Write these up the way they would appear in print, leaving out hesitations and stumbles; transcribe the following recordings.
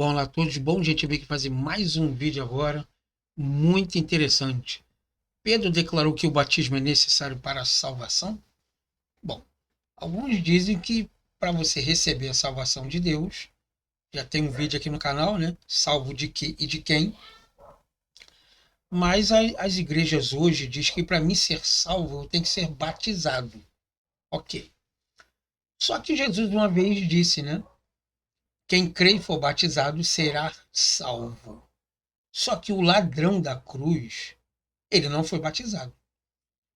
Olá a todos, bom dia, tive que fazer mais um vídeo agora, muito interessante. Pedro declarou que o batismo é necessário para a salvação? Bom, alguns dizem que para você receber a salvação de Deus, já tem um vídeo aqui no canal, né? Salvo de que e de quem? Mas as igrejas hoje dizem que para mim ser salvo eu tenho que ser batizado. Ok. Só que Jesus uma vez disse, né? Quem crê e for batizado será salvo. Só que o ladrão da cruz, ele não foi batizado.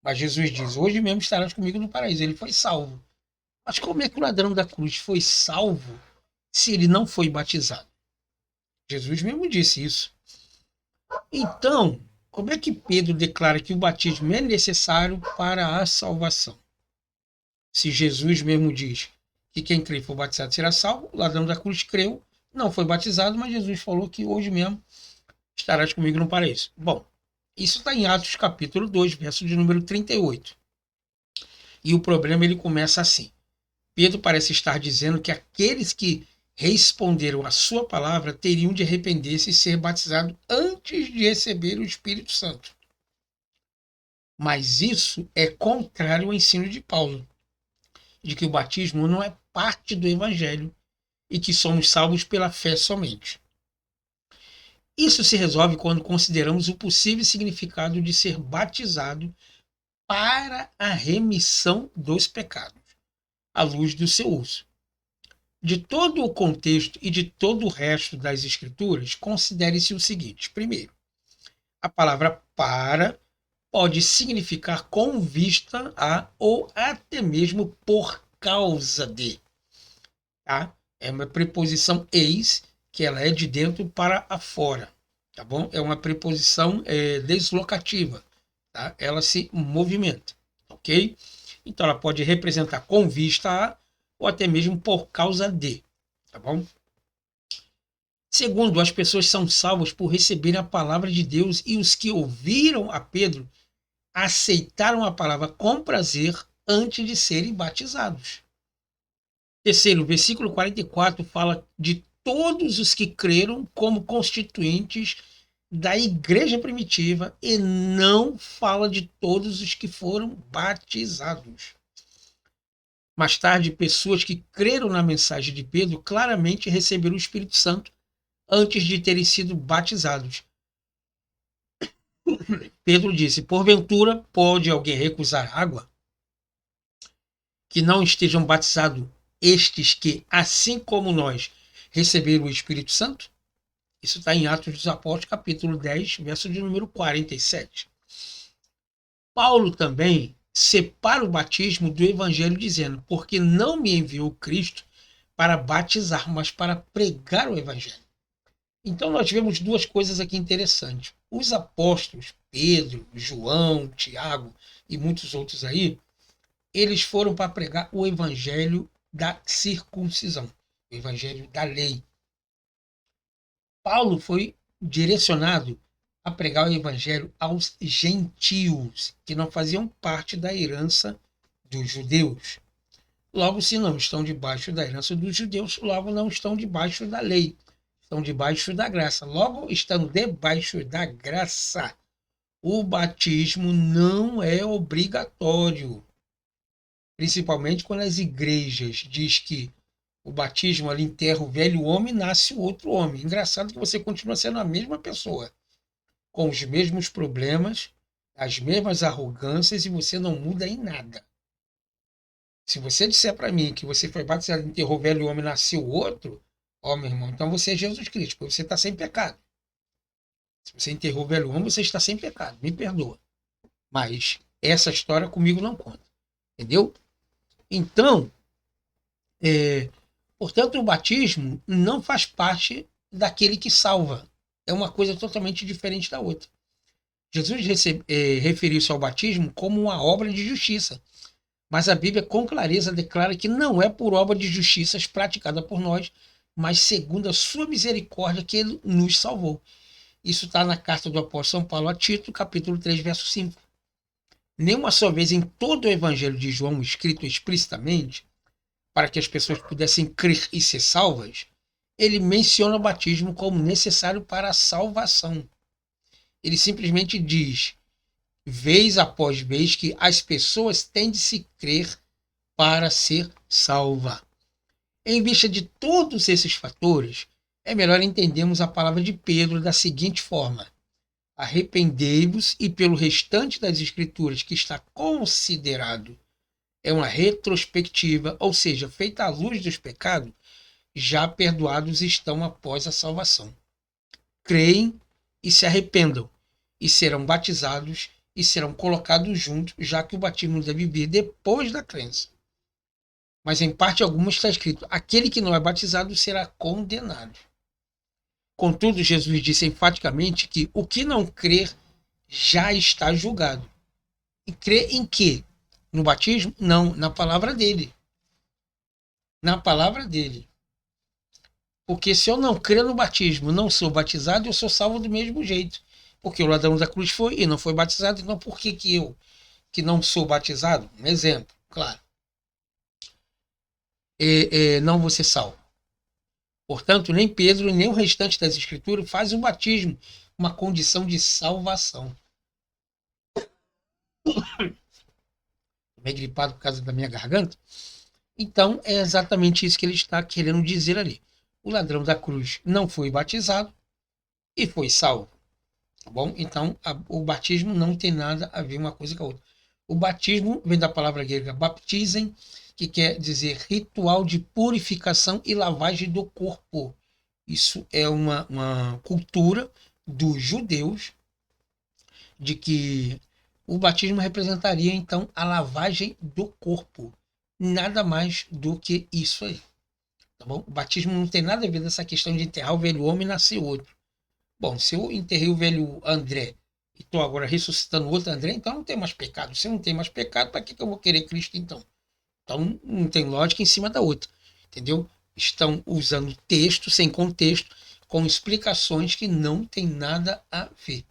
Mas Jesus diz: hoje mesmo estarás comigo no paraíso. Ele foi salvo. Mas como é que o ladrão da cruz foi salvo se ele não foi batizado? Jesus mesmo disse isso. Então, como é que Pedro declara que o batismo é necessário para a salvação? Se Jesus mesmo diz que quem crê e for batizado será salvo, o ladrão da cruz creu, não foi batizado, mas Jesus falou que hoje mesmo estarás comigo no paraíso. Bom, isso está em Atos capítulo 2, verso de número 38. E o problema ele começa assim. Pedro parece estar dizendo que aqueles que responderam à sua palavra teriam de arrepender-se e ser batizados antes de receber o Espírito Santo. Mas isso é contrário ao ensino de Paulo, de que o batismo não é parte do Evangelho e que somos salvos pela fé somente. Isso se resolve quando consideramos o possível significado de ser batizado para a remissão dos pecados, à luz do seu uso. De todo o contexto e de todo o resto das escrituras, considere-se o seguinte: primeiro, a palavra para pode significar com vista a ou até mesmo por causa de. Tá? É uma preposição eis, que ela é de dentro para afora. Tá bom? É uma preposição deslocativa. Tá? Ela se movimenta. Ok? Então ela pode representar com vista a ou até mesmo por causa de. Tá bom? Segundo, as pessoas são salvas por receberem a palavra de Deus e os que ouviram a Pedro aceitaram a palavra com prazer antes de serem batizados. Terceiro, o versículo 44 fala de todos os que creram como constituintes da igreja primitiva e não fala de todos os que foram batizados. Mais tarde, pessoas que creram na mensagem de Pedro claramente receberam o Espírito Santo antes de terem sido batizados. Pedro disse: porventura pode alguém recusar água? Que não estejam batizados estes que, assim como nós, receberam o Espírito Santo? Isso está em Atos dos Apóstolos, capítulo 10, verso de número 47. Paulo também separa o batismo do evangelho dizendo: porque não me enviou Cristo para batizar, mas para pregar o evangelho. Então nós tivemos duas coisas aqui interessantes. Os apóstolos, Pedro, João, Tiago e muitos outros aí, eles foram para pregar o evangelho da circuncisão, o evangelho da lei. Paulo foi direcionado a pregar o evangelho aos gentios, que não faziam parte da herança dos judeus. Logo, se não estão debaixo da herança dos judeus, logo não estão debaixo da lei. Estão debaixo da graça. Logo, estando debaixo da graça, o batismo não é obrigatório. Principalmente quando as igrejas diz que o batismo ali enterra o velho homem e nasce o outro homem. Engraçado que você continua sendo a mesma pessoa, com os mesmos problemas, as mesmas arrogâncias e você não muda em nada. Se você disser para mim que você foi batizado, enterrou o velho homem e nasceu outro, ó, meu irmão, então você é Jesus Cristo, porque você está sem pecado. Se você enterrou o velho homem, você está sem pecado. Me perdoa. Mas essa história comigo não conta. Entendeu? Então, portanto, o batismo não faz parte daquele que salva. É uma coisa totalmente diferente da outra. Jesus referiu-se ao batismo como uma obra de justiça. Mas a Bíblia com clareza declara que não é por obra de justiças praticada por nós, mas segundo a sua misericórdia que ele nos salvou. Isso está na carta do apóstolo São Paulo a Tito, capítulo 3, verso 5. Nenhuma só vez em todo o evangelho de João, escrito explicitamente, para que as pessoas pudessem crer e ser salvas, ele menciona o batismo como necessário para a salvação. Ele simplesmente diz, vez após vez, que as pessoas têm de se crer para ser salva. Em vista de todos esses fatores, é melhor entendermos a palavra de Pedro da seguinte forma: arrependei-vos, e pelo restante das Escrituras que está considerado é uma retrospectiva, ou seja, feita à luz dos pecados, já perdoados estão após a salvação. Creem e se arrependam, e serão batizados e serão colocados juntos, já que o batismo deve vir depois da crença. Mas em parte alguma está escrito: aquele que não é batizado será condenado. Contudo, Jesus disse enfaticamente que o que não crer já está julgado. E crer em quê? No batismo? Não, na palavra dele. Na palavra dele. Porque se eu não crer no batismo, não sou batizado, eu sou salvo do mesmo jeito. Porque o ladrão da cruz foi e não foi batizado, então por que eu, que não sou batizado, um exemplo, claro, não vou ser salvo? Portanto, nem Pedro, nem o restante das Escrituras fazem o batismo uma condição de salvação. Meio gripado por causa da minha garganta. Então, é exatamente isso que ele está querendo dizer ali. O ladrão da cruz não foi batizado e foi salvo. Tá bom? Então, o batismo não tem nada a ver uma coisa com a outra. O batismo vem da palavra grega baptizem, que quer dizer ritual de purificação e lavagem do corpo. Isso é uma cultura dos judeus de que o batismo representaria, então, a lavagem do corpo. Nada mais do que isso aí. Tá bom? O batismo não tem nada a ver com essa questão de enterrar o velho homem e nascer outro. Bom, se eu enterrei o velho André e estou agora ressuscitando outro André, então não tem mais pecado. Se não tem mais pecado, para que eu vou querer Cristo então? Então não tem lógica em cima da outra. Entendeu? Estão usando texto sem contexto, com explicações que não tem nada a ver.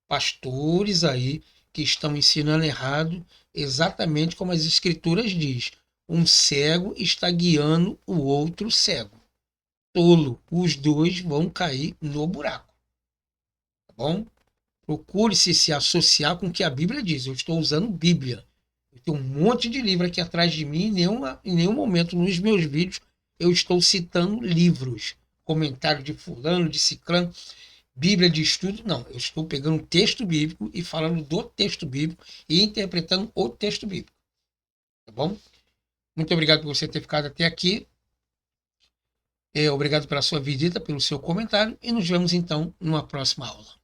Pastores aí que estão ensinando errado, exatamente como as escrituras diz. Um cego está guiando o outro cego. Tolo, os dois vão cair no buraco. Tá bom? Procure se associar com o que a Bíblia diz. Eu estou usando Bíblia. Eu tenho um monte de livro aqui atrás de mim, em nenhum momento nos meus vídeos eu estou citando livros, comentário de fulano, de ciclano, Bíblia de estudo, não. Eu estou pegando um texto bíblico e falando do texto bíblico e interpretando o texto bíblico. Tá bom? Muito obrigado por você ter ficado até aqui. Obrigado pela sua visita, pelo seu comentário e nos vemos então numa próxima aula.